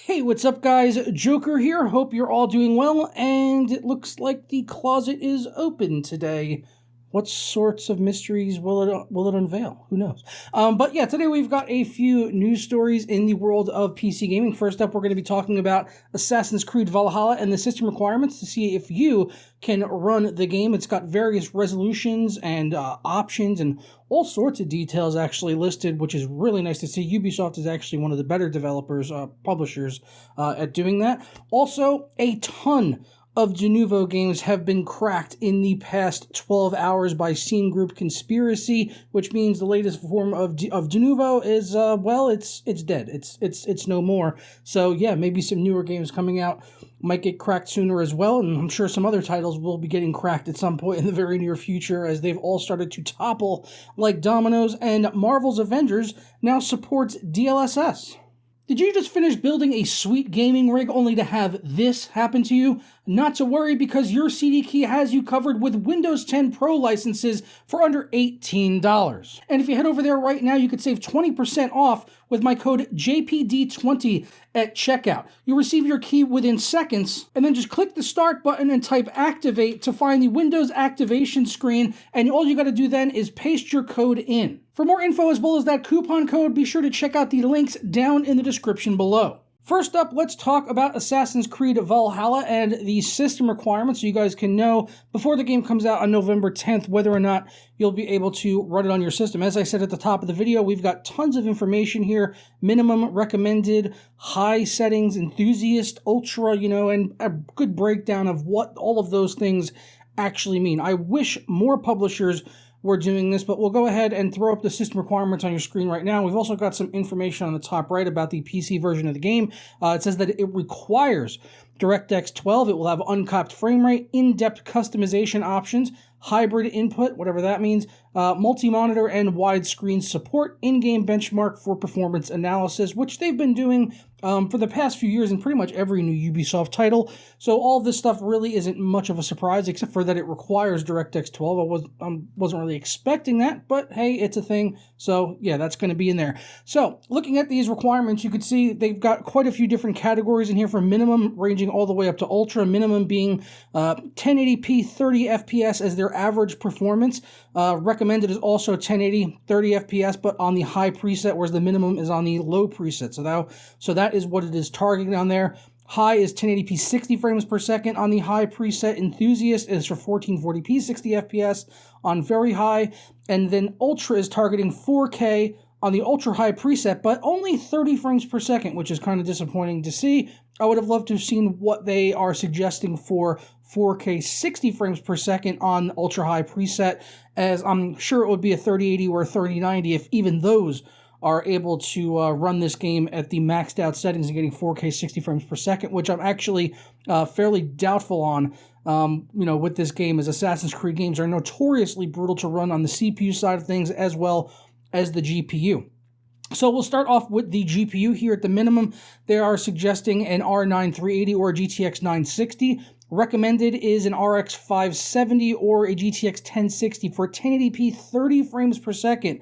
Hey, what's up guys? Joker here. Hope you're all doing well, and it looks like the closet is open today. What sorts of mysteries will it unveil? Who knows? But yeah, today we've got a few news stories in the world of PC gaming. First up, we're going to be talking about Assassin's Creed Valhalla and the system requirements to see if you can run the game. It's got various resolutions and options and all sorts of details actually listed, which is really nice to see. Ubisoft is actually one of the better developers, publishers at doing that. Also, a ton of Denuvo games have been cracked in the past 12 hours by Scene Group Conspiracy, which means the latest form of Denuvo is, well, it's dead. It's no more. So yeah, maybe some newer games coming out might get cracked sooner as well, and I'm sure some other titles will be getting cracked at some point in the very near future as they've all started to topple like dominoes, and Marvel's Avengers now supports DLSS. Did you just finish building a sweet gaming rig only to have this happen to you? Not to worry, because URCDKEY has you covered with Windows 10 Pro licenses for under $18. And if you head over there right now, you could save 20% off with my code JPD20 at checkout. You'll receive your key within seconds, and then just click the start button and type activate to find the Windows activation screen, and all you gotta do then is paste your code in. For more info as well as that coupon code, be sure to check out the links down in the description below. First up, let's talk about Assassin's Creed Valhalla and the system requirements so you guys can know before the game comes out on November 10th whether or not you'll be able to run it on your system. As I said at the top of the video, we've got tons of information here: minimum, recommended, high settings, enthusiast, ultra, and a good breakdown of what all of those things actually mean. I wish more publishers we're doing this, but we'll go ahead and throw up the system requirements on your screen right now. We've also got some information on the top right about the PC version of the game. It says that it requires DirectX 12. It will have uncapped frame rate, in-depth customization options, hybrid input, whatever that means, multi-monitor and widescreen support, in-game benchmark for performance analysis, which they've been doing for the past few years in pretty much every new Ubisoft title. So all of this stuff really isn't much of a surprise, except for that it requires DirectX 12. I wasn't really expecting that, but hey, it's a thing. So yeah, that's going to be in there. So looking at these requirements, you can see they've got quite a few different categories in here, from minimum ranging all the way up to ultra. Minimum being 1080p 30 FPS as their average performance. Recommended is also 1080 30 FPS, but on the high preset, whereas the minimum is on the low preset. So that is what it is targeting on there. High is 1080p 60 frames per second on the high preset. Enthusiast is for 1440p 60 FPS on very high. And then Ultra is targeting 4K on the ultra high preset, but only 30 frames per second, which is kind of disappointing to see. I would have loved to have seen what they are suggesting for 4K 60 frames per second on ultra high preset, as I'm sure it would be a 3080 or a 3090 if even those are able to run this game at the maxed out settings and getting 4K 60 frames per second, which I'm actually fairly doubtful on. With this game, as Assassin's Creed games are notoriously brutal to run on the CPU side of things as well as the GPU. So we'll start off with the GPU here. At the minimum, they are suggesting an R9 380 or a GTX 960. Recommended is an RX 570 or a GTX 1060 for 1080p 30 frames per second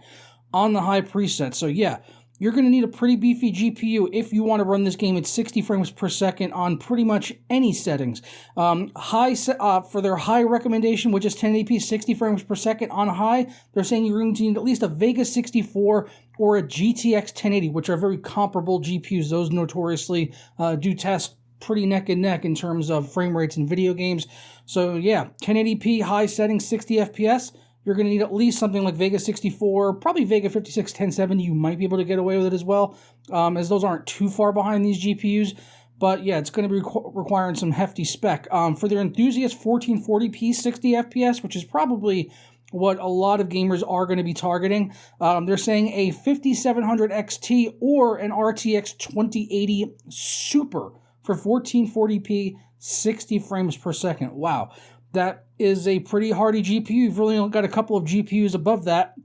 on the high preset. So yeah, you're going to need a pretty beefy GPU if you want to run this game at 60 frames per second on pretty much any settings. For their high recommendation, which is 1080p 60 frames per second on high, they're saying you're going to need at least a Vega 64 or a GTX 1080, which are very comparable GPUs. Those notoriously do test pretty neck and neck in terms of frame rates in video games. So yeah, 1080p high settings, 60 FPS. You're going to need at least something like Vega 64, probably Vega 56 1070. You might be able to get away with it as well, as those aren't too far behind these GPUs. But yeah, it's going to be requiring some hefty spec. For their enthusiast, 1440p 60 FPS, which is probably what a lot of gamers are going to be targeting. They're saying a 5700 XT or an RTX 2080 Super for 1440p 60 frames per second. Wow. That is a pretty hardy GPU. You've really only got a couple of GPUs above that.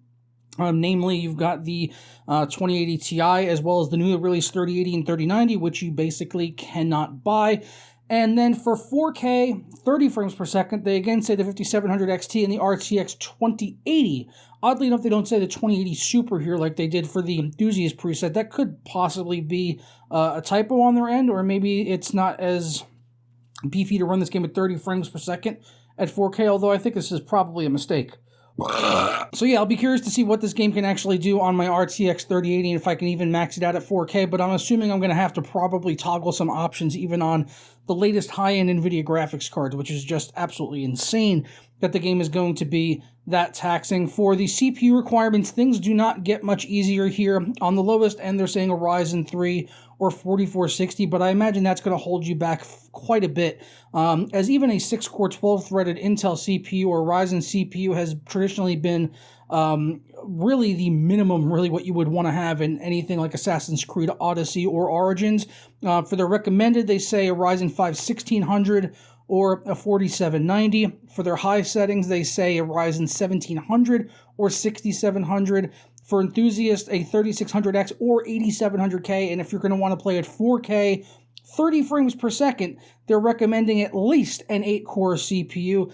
Namely, you've got the 2080 Ti as well as the newly released 3080 and 3090, which you basically cannot buy. And then for 4K, 30 frames per second, they again say the 5700 XT and the RTX 2080. Oddly enough, they don't say the 2080 Super here like they did for the Enthusiast preset. That could possibly be a typo on their end, or maybe it's not as beefy to run this game at 30 frames per second at 4K, although I think this is probably a mistake. So yeah, I'll be curious to see what this game can actually do on my RTX 3080 and if I can even max it out at 4K, but I'm assuming I'm going to have to probably toggle some options even on the latest high-end NVIDIA graphics cards, which is just absolutely insane that the game is going to be that taxing. For the CPU requirements, things do not get much easier here. On the lowest end, they're saying a Ryzen 3 or 4460, but I imagine that's going to hold you back quite a bit, as even a 6-core 12-threaded Intel CPU or Ryzen CPU has traditionally been really the minimum, really what you would want to have in anything like Assassin's Creed Odyssey or Origins. For their recommended, they say a Ryzen 5 1600 or a 4790. For their high settings, they say a Ryzen 1700 or 6700. For enthusiasts, a 3600X or 8700K. And if you're going to want to play at 4K, 30 frames per second, they're recommending at least an 8-core CPU.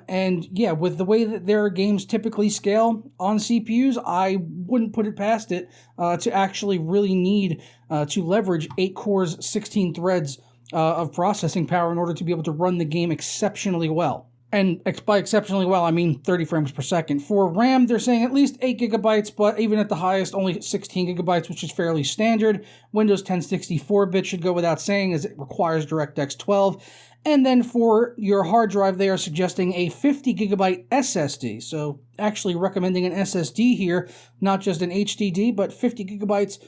And yeah, with the way that their games typically scale on CPUs, I wouldn't put it past it to actually really need to leverage 8 cores, 16 threads of processing power in order to be able to run the game exceptionally well. And by exceptionally well, I mean 30 frames per second. For RAM, they're saying at least 8 gigabytes, but even at the highest, only 16 gigabytes, which is fairly standard. Windows 10 64-bit should go without saying, as it requires DirectX 12. And then for your hard drive, they are suggesting a 50 gigabyte SSD. So actually recommending an SSD here, not just an HDD, but 50 gigabytes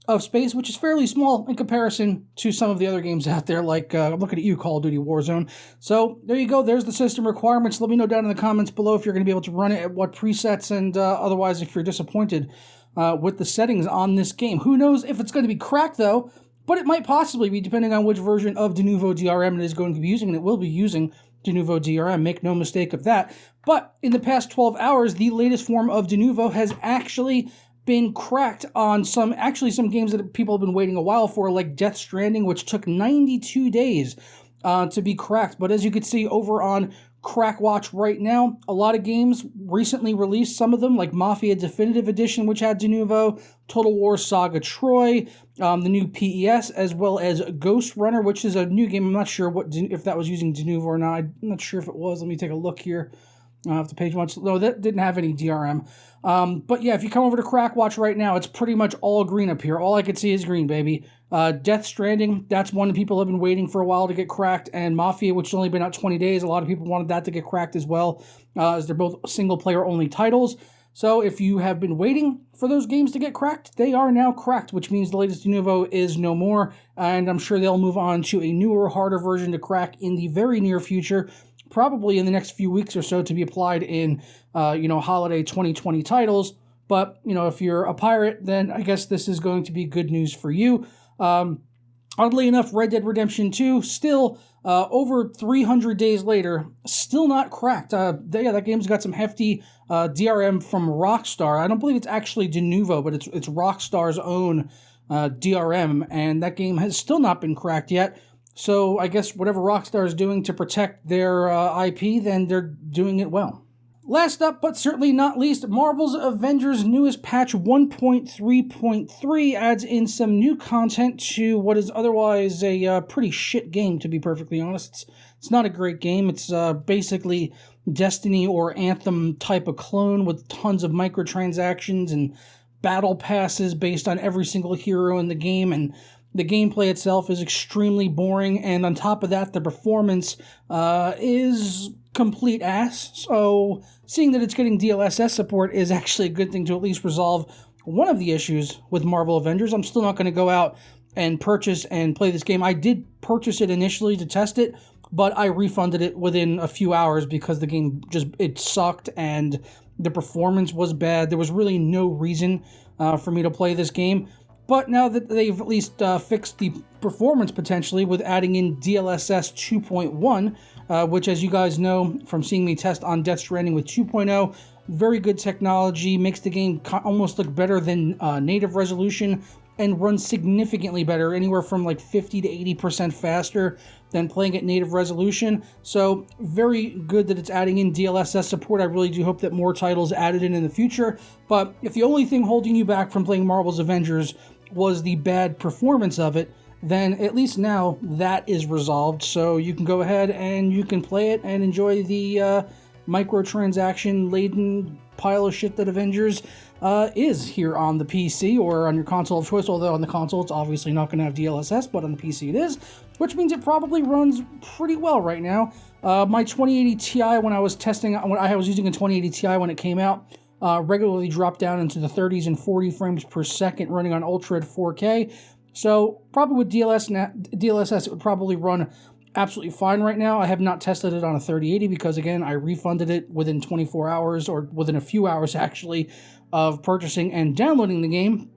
of space, which is fairly small in comparison to some of the other games out there, like I'm looking at you, Call of Duty Warzone. So there you go. There's the system requirements. Let me know down in the comments below if you're going to be able to run it at what presets, and otherwise if you're disappointed with the settings on this game. Who knows if it's going to be cracked, though, but it might possibly be, depending on which version of Denuvo DRM it is going to be using, and it will be using Denuvo DRM, make no mistake of that. But in the past 12 hours, the latest form of Denuvo has actually been cracked on some games that people have been waiting a while for, like Death Stranding, which took 92 days to be cracked. But as you can see over on CrackWatch right now, a lot of games recently released, some of them like Mafia Definitive Edition, which had Denuvo, Total War Saga Troy, the new PES, as well as Ghost Runner, which is a new game. I'm not sure if that was using Denuvo or not. I'm not sure if it was. Let me take a look here. Off the page once. No, that didn't have any DRM. But yeah, if you come over to CrackWatch right now, it's pretty much all green up here. All I can see is green, baby. Death Stranding, that's one that people have been waiting for a while to get cracked. And Mafia, which has only been out 20 days, a lot of people wanted that to get cracked as well, as they're both single-player only titles. So if you have been waiting for those games to get cracked, they are now cracked, which means the latest Denuvo is no more. And I'm sure they'll move on to a newer, harder version to crack in the very near future, probably in the next few weeks or so, to be applied in, holiday 2020 titles. But, if you're a pirate, then I guess this is going to be good news for you. Oddly enough, Red Dead Redemption 2, still over 300 days later, still not cracked. That game's got some hefty DRM from Rockstar. I don't believe it's actually Denuvo, but it's Rockstar's own DRM, and that game has still not been cracked yet. So I guess whatever Rockstar is doing to protect their IP, then they're doing it well. Last up, but certainly not least, Marvel's Avengers' newest patch 1.3.3 adds in some new content to what is otherwise a pretty shit game, to be perfectly honest. It's not a great game. It's basically Destiny or Anthem type of clone with tons of microtransactions and battle passes based on every single hero in the game, and the gameplay itself is extremely boring, and on top of that, the performance is complete ass. So seeing that it's getting DLSS support is actually a good thing to at least resolve one of the issues with Marvel Avengers. I'm still not going to go out and purchase and play this game. I did purchase it initially to test it, but I refunded it within a few hours because the game it sucked and the performance was bad. There was really no reason for me to play this game. But now that they've at least fixed the performance potentially with adding in DLSS 2.1, which, as you guys know from seeing me test on Death Stranding with 2.0, very good technology, makes the game almost look better than native resolution and runs significantly better, anywhere from like 50 to 80% faster than playing at native resolution. So very good that it's adding in DLSS support. I really do hope that more titles added in the future. But if the only thing holding you back from playing Marvel's Avengers was the bad performance of it, then at least now that is resolved. So you can go ahead and you can play it and enjoy the microtransaction-laden pile of shit that Avengers is here on the PC or on your console of choice, although on the console it's obviously not going to have DLSS, but on the PC it is, which means it probably runs pretty well right now. My 2080 Ti, when I was testing, when I was using a 2080 Ti when it came out, regularly dropped down into the 30s and 40 frames per second running on Ultra at 4K. So probably with DLSS, it would probably run absolutely fine right now. I have not tested it on a 3080 because, again, I refunded it within 24 hours, or within a few hours, actually, of purchasing and downloading the game.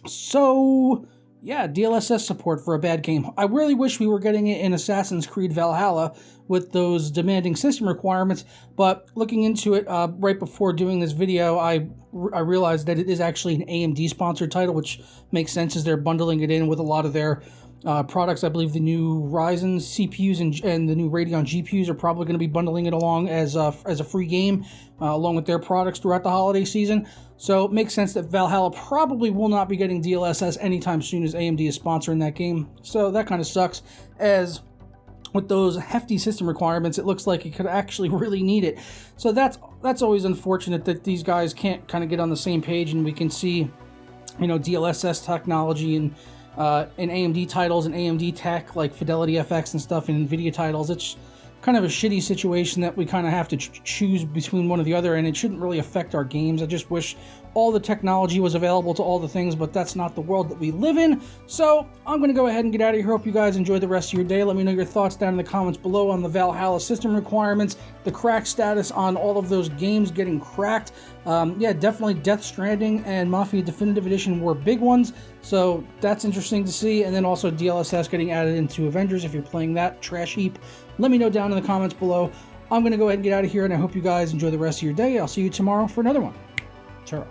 So, yeah, DLSS support for a bad game. I really wish we were getting it in Assassin's Creed Valhalla with those demanding system requirements, but looking into it right before doing this video, I realized that it is actually an AMD-sponsored title, which makes sense as they're bundling it in with a lot of their products. I believe the new Ryzen CPUs and the new Radeon GPUs are probably going to be bundling it along as a free game along with their products throughout the holiday season. So it makes sense that Valhalla probably will not be getting DLSS anytime soon, as AMD is sponsoring that game. So that kind of sucks, as with those hefty system requirements, it looks like it could actually really need it. So that's always unfortunate that these guys can't kind of get on the same page, and we can see, you know, DLSS technology and in AMD titles and AMD tech like Fidelity FX and stuff in NVIDIA titles. It's kind of a shitty situation that we kind of have to choose between one or the other, and it shouldn't really affect our games. I just wish all the technology was available to all the things, but that's not the world that we live in. So I'm going to go ahead and get out of here. Hope you guys enjoy the rest of your day. Let me know your thoughts down in the comments below on the Valhalla system requirements, the crack status on all of those games getting cracked. Yeah, definitely Death Stranding and Mafia Definitive Edition were big ones, so that's interesting to see. And then also DLSS getting added into Avengers if you're playing that trash heap. Let me know down in the comments below. I'm going to go ahead and get out of here, and I hope you guys enjoy the rest of your day. I'll see you tomorrow for another one. Ciao.